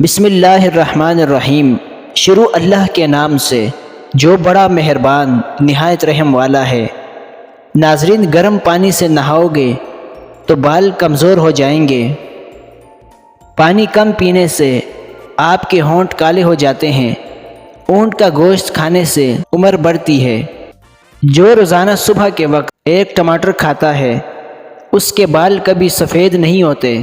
بسم اللہ الرحمن الرحیم۔ شروع اللہ کے نام سے جو بڑا مہربان نہایت رحم والا ہے۔ ناظرین، گرم پانی سے نہاؤ گے تو بال کمزور ہو جائیں گے۔ پانی کم پینے سے آپ کے ہونٹ کالے ہو جاتے ہیں۔ اونٹ کا گوشت کھانے سے عمر بڑھتی ہے۔ جو روزانہ صبح کے وقت ایک ٹماٹر کھاتا ہے اس کے بال کبھی سفید نہیں ہوتے۔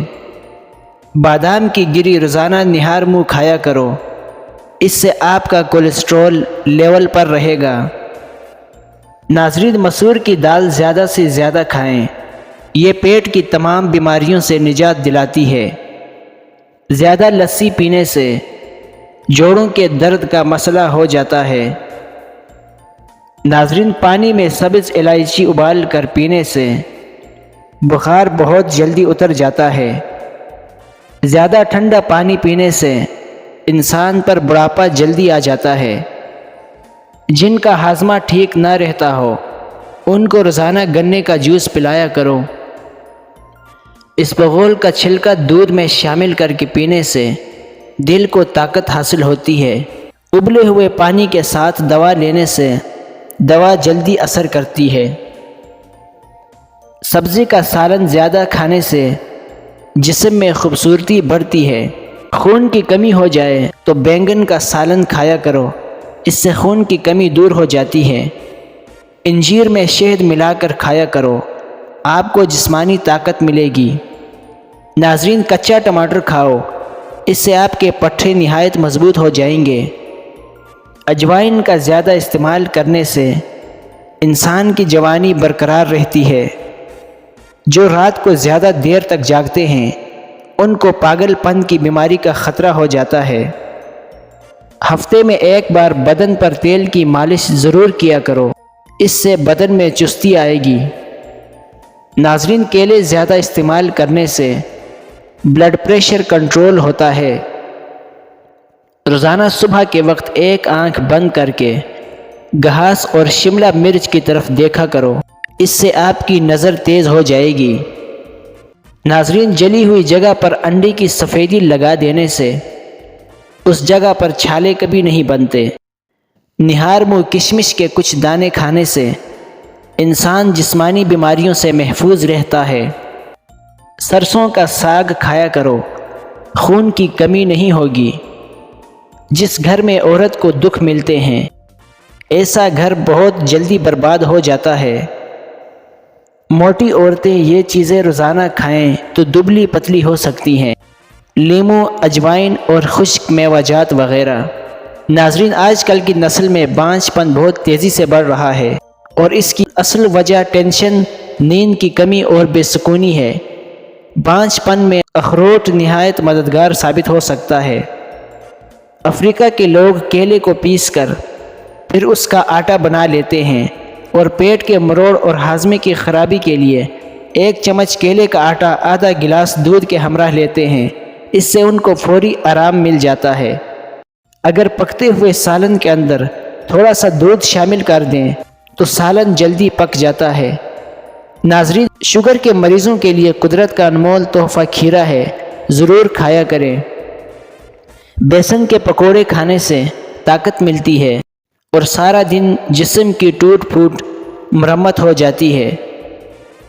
بادام کی گری روزانہ نہار منہ کھایا کرو، اس سے آپ کا کولیسٹرول لیول پر رہے گا۔ ناظرین، مسور کی دال زیادہ سے زیادہ کھائیں، یہ پیٹ کی تمام بیماریوں سے نجات دلاتی ہے۔ زیادہ لسی پینے سے جوڑوں کے درد کا مسئلہ ہو جاتا ہے۔ ناظرین، پانی میں سبز الائچی ابال کر پینے سے بخار بہت جلدی اتر جاتا ہے۔ زیادہ ٹھنڈا پانی پینے سے انسان پر بڑھاپا جلدی آ جاتا ہے۔ جن کا ہاضمہ ٹھیک نہ رہتا ہو ان کو روزانہ گنے کا جوس پلایا کرو۔ اسبغول کا چھلکا دودھ میں شامل کر کے پینے سے دل کو طاقت حاصل ہوتی ہے۔ ابلے ہوئے پانی کے ساتھ دوا لینے سے دوا جلدی اثر کرتی ہے۔ سبزی کا سالن زیادہ کھانے سے جسم میں خوبصورتی بڑھتی ہے۔ خون کی کمی ہو جائے تو بینگن کا سالن کھایا کرو، اس سے خون کی کمی دور ہو جاتی ہے۔ انجیر میں شہد ملا کر کھایا کرو، آپ کو جسمانی طاقت ملے گی۔ ناظرین، کچا ٹماٹر کھاؤ، اس سے آپ کے پٹھے نہایت مضبوط ہو جائیں گے۔ اجوائن کا زیادہ استعمال کرنے سے انسان کی جوانی برقرار رہتی ہے۔ جو رات کو زیادہ دیر تک جاگتے ہیں ان کو پاگل پن کی بیماری کا خطرہ ہو جاتا ہے۔ ہفتے میں ایک بار بدن پر تیل کی مالش ضرور کیا کرو، اس سے بدن میں چستی آئے گی۔ ناظرین، کیلے زیادہ استعمال کرنے سے بلڈ پریشر کنٹرول ہوتا ہے۔ روزانہ صبح کے وقت ایک آنکھ بند کر کے گھاس اور شملہ مرچ کی طرف دیکھا کرو، اس سے آپ کی نظر تیز ہو جائے گی۔ ناظرین، جلی ہوئی جگہ پر انڈے کی سفیدی لگا دینے سے اس جگہ پر چھالے کبھی نہیں بنتے۔ نہار منہ کشمش کے کچھ دانے کھانے سے انسان جسمانی بیماریوں سے محفوظ رہتا ہے۔ سرسوں کا ساگ کھایا کرو، خون کی کمی نہیں ہوگی۔ جس گھر میں عورت کو دکھ ملتے ہیں ایسا گھر بہت جلدی برباد ہو جاتا ہے۔ موٹی عورتیں یہ چیزیں روزانہ کھائیں تو دبلی پتلی ہو سکتی ہیں۔ لیموں، اجوائن اور خشک میوہ جات وغیرہ۔ ناظرین، آج کل کی نسل میں بانجھ پن بہت تیزی سے بڑھ رہا ہے اور اس کی اصل وجہ ٹینشن، نیند کی کمی اور بے سکونی ہے۔ بانجھ پن میں اخروٹ نہایت مددگار ثابت ہو سکتا ہے۔ افریقہ کے لوگ کیلے کو پیس کر پھر اس کا آٹا بنا لیتے ہیں اور پیٹ کے مروڑ اور ہاضمے کی خرابی کے لیے ایک چمچ کیلے کا آٹا آدھا گلاس دودھ کے ہمراہ لیتے ہیں، اس سے ان کو فوری آرام مل جاتا ہے۔ اگر پکتے ہوئے سالن کے اندر تھوڑا سا دودھ شامل کر دیں تو سالن جلدی پک جاتا ہے۔ ناظرین، شوگر کے مریضوں کے لیے قدرت کا انمول تحفہ کھیرا ہے، ضرور کھایا کریں۔ بیسن کے پکوڑے کھانے سے طاقت ملتی ہے اور سارا دن جسم کی ٹوٹ پھوٹ مرمت ہو جاتی ہے۔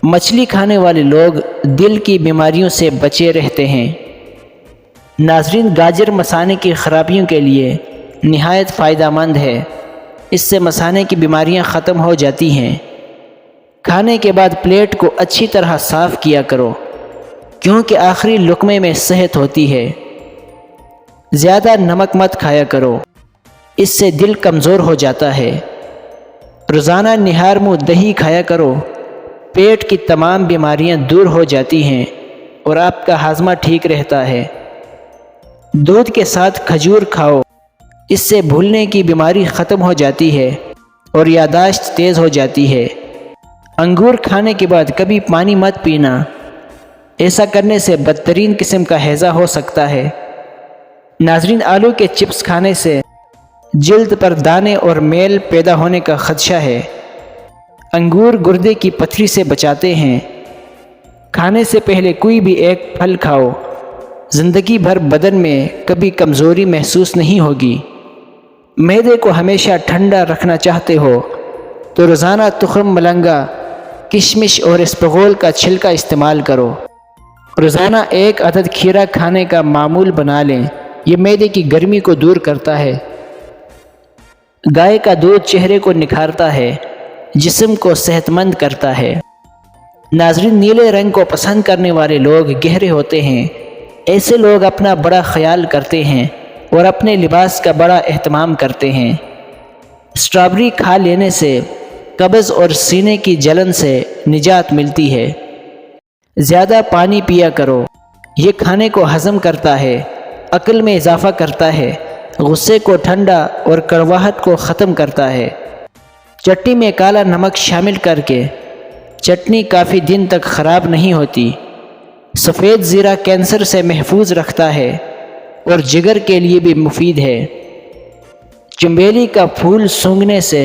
مچھلی کھانے والے لوگ دل کی بیماریوں سے بچے رہتے ہیں۔ ناظرین، گاجر مثانے کی خرابیوں کے لیے نہایت فائدہ مند ہے، اس سے مثانے کی بیماریاں ختم ہو جاتی ہیں۔ کھانے کے بعد پلیٹ کو اچھی طرح صاف کیا کرو کیونکہ آخری لقمے میں صحت ہوتی ہے۔ زیادہ نمک مت کھایا کرو، اس سے دل کمزور ہو جاتا ہے۔ روزانہ نہار منہ دہی کھایا کرو، پیٹ کی تمام بیماریاں دور ہو جاتی ہیں اور آپ کا ہاضمہ ٹھیک رہتا ہے۔ دودھ کے ساتھ کھجور کھاؤ، اس سے بھولنے کی بیماری ختم ہو جاتی ہے اور یادداشت تیز ہو جاتی ہے۔ انگور کھانے کے بعد کبھی پانی مت پینا، ایسا کرنے سے بدترین قسم کا ہیضہ ہو سکتا ہے۔ ناظرین، آلو کے چپس کھانے سے جلد پر دانے اور میل پیدا ہونے کا خدشہ ہے۔ انگور گردے کی پتھری سے بچاتے ہیں۔ کھانے سے پہلے کوئی بھی ایک پھل کھاؤ، زندگی بھر بدن میں کبھی کمزوری محسوس نہیں ہوگی۔ معدے کو ہمیشہ ٹھنڈا رکھنا چاہتے ہو تو روزانہ تخم ملنگا، کشمش اور اسپغول کا چھلکا استعمال کرو۔ روزانہ 1 عدد کھیرا کھانے کا معمول بنا لیں، یہ معدے کی گرمی کو دور کرتا ہے۔ گائے کا دودھ چہرے کو نکھارتا ہے، جسم کو صحت مند کرتا ہے۔ ناظرین، نیلے رنگ کو پسند کرنے والے لوگ گہرے ہوتے ہیں۔ ایسے لوگ اپنا بڑا خیال کرتے ہیں اور اپنے لباس کا بڑا اہتمام کرتے ہیں۔ اسٹرابری کھا لینے سے قبض اور سینے کی جلن سے نجات ملتی ہے۔ زیادہ پانی پیا کرو، یہ کھانے کو ہضم کرتا ہے، عقل میں اضافہ کرتا ہے، غصے کو ٹھنڈا اور کڑواہٹ کو ختم کرتا ہے۔ چٹنی میں کالا نمک شامل کر کے چٹنی کافی دن تک خراب نہیں ہوتی۔ سفید زیرہ کینسر سے محفوظ رکھتا ہے اور جگر کے لیے بھی مفید ہے۔ چنبیلی کا پھول سونگھنے سے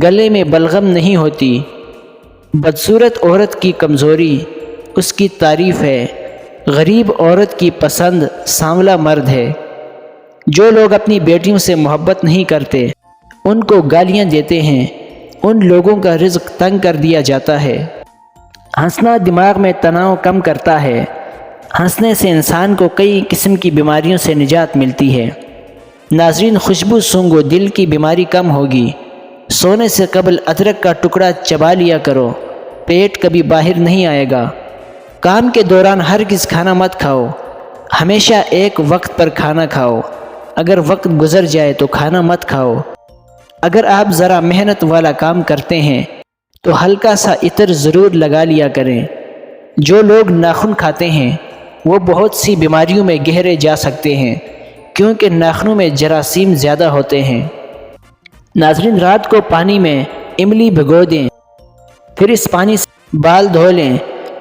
گلے میں بلغم نہیں ہوتی۔ بدصورت عورت کی کمزوری اس کی تعریف ہے، غریب عورت کی پسند سانولا مرد ہے۔ جو لوگ اپنی بیٹیوں سے محبت نہیں کرتے ان کو گالیاں دیتے ہیں، ان لوگوں کا رزق تنگ کر دیا جاتا ہے۔ ہنسنا دماغ میں تناؤ کم کرتا ہے۔ ہنسنے سے انسان کو کئی قسم کی بیماریوں سے نجات ملتی ہے۔ ناظرین، خوشبو سونگھو، دل کی بیماری کم ہوگی۔ سونے سے قبل ادرک کا ٹکڑا چبا لیا کرو، پیٹ کبھی باہر نہیں آئے گا۔ کام کے دوران ہرگز کھانا مت کھاؤ، ہمیشہ ایک وقت پر کھانا کھاؤ۔ اگر وقت گزر جائے تو کھانا مت کھاؤ۔ اگر آپ ذرا محنت والا کام کرتے ہیں تو ہلکا سا عطر ضرور لگا لیا کریں۔ جو لوگ ناخن کھاتے ہیں وہ بہت سی بیماریوں میں گہرے جا سکتے ہیں، کیونکہ ناخنوں میں جراثیم زیادہ ہوتے ہیں۔ ناظرین، رات کو پانی میں املی بھگو دیں، پھر اس پانی سے بال دھو لیں۔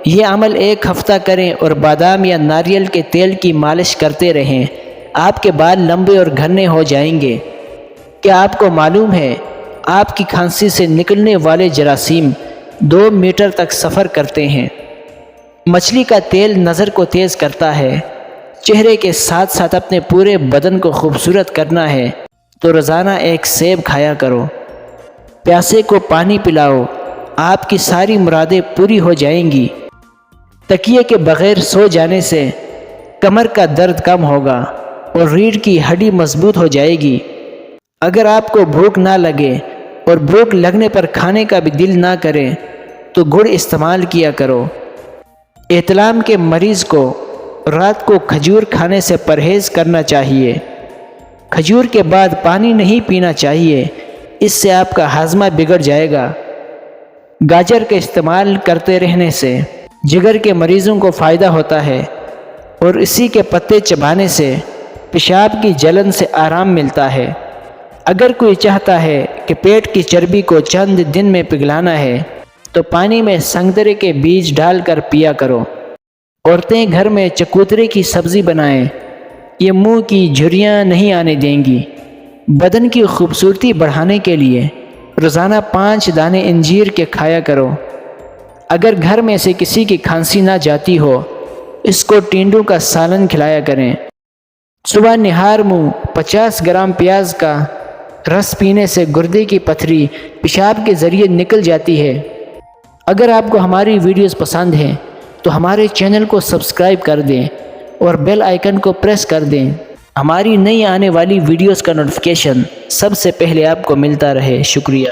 یہ عمل 1 ہفتہ کریں اور بادام یا ناریل کے تیل کی مالش کرتے رہیں۔ آپ کے بال لمبے اور گھنے ہو جائیں گے۔ کیا آپ کو معلوم ہے آپ کی کھانسی سے نکلنے والے جراثیم 2 میٹر تک سفر کرتے ہیں؟ مچھلی کا تیل نظر کو تیز کرتا ہے۔ چہرے کے ساتھ ساتھ اپنے پورے بدن کو خوبصورت کرنا ہے تو روزانہ 1 سیب کھایا کرو۔ پیاسے کو پانی پلاؤ، آپ کی ساری مرادیں پوری ہو جائیں گی۔ تکیے کے بغیر سو جانے سے کمر کا درد کم ہوگا اور ریڑھ کی ہڈی مضبوط ہو جائے گی۔ اگر آپ کو بھوک نہ لگے اور بھوک لگنے پر کھانے کا بھی دل نہ کرے تو گڑ استعمال کیا کرو۔ احتلام کے مریض کو رات کو کھجور کھانے سے پرہیز کرنا چاہیے۔ کھجور کے بعد پانی نہیں پینا چاہیے، اس سے آپ کا ہاضمہ بگڑ جائے گا۔ گاجر کا استعمال کرتے رہنے سے جگر کے مریضوں کو فائدہ ہوتا ہے اور اسی کے پتے چبانے سے پیشاب کی جلن سے آرام ملتا ہے۔ اگر کوئی چاہتا ہے کہ پیٹ کی چربی کو چند دن میں پگھلانا ہے تو پانی میں سنگترے کے بیج ڈال کر پیا کرو۔ عورتیں گھر میں چکوترے کی سبزی بنائیں، یہ منہ کی جھریاں نہیں آنے دیں گی۔ بدن کی خوبصورتی بڑھانے کے لیے روزانہ 5 دانے انجیر کے کھایا کرو۔ اگر گھر میں سے کسی کی کھانسی نہ جاتی ہو اس کو ٹینڈوں کا سالن کھلایا کریں۔ صبح نہار منہ 50 گرام پیاز کا رس پینے سے گردے کی پتھری پیشاب کے ذریعے نکل جاتی ہے۔ اگر آپ کو ہماری ویڈیوز پسند ہیں تو ہمارے چینل کو سبسکرائب کر دیں اور بیل آئیکن کو پریس کر دیں۔ ہماری نئی آنے والی ویڈیوز کا نوٹیفیکیشن سب سے پہلے آپ کو ملتا رہے۔ شکریہ۔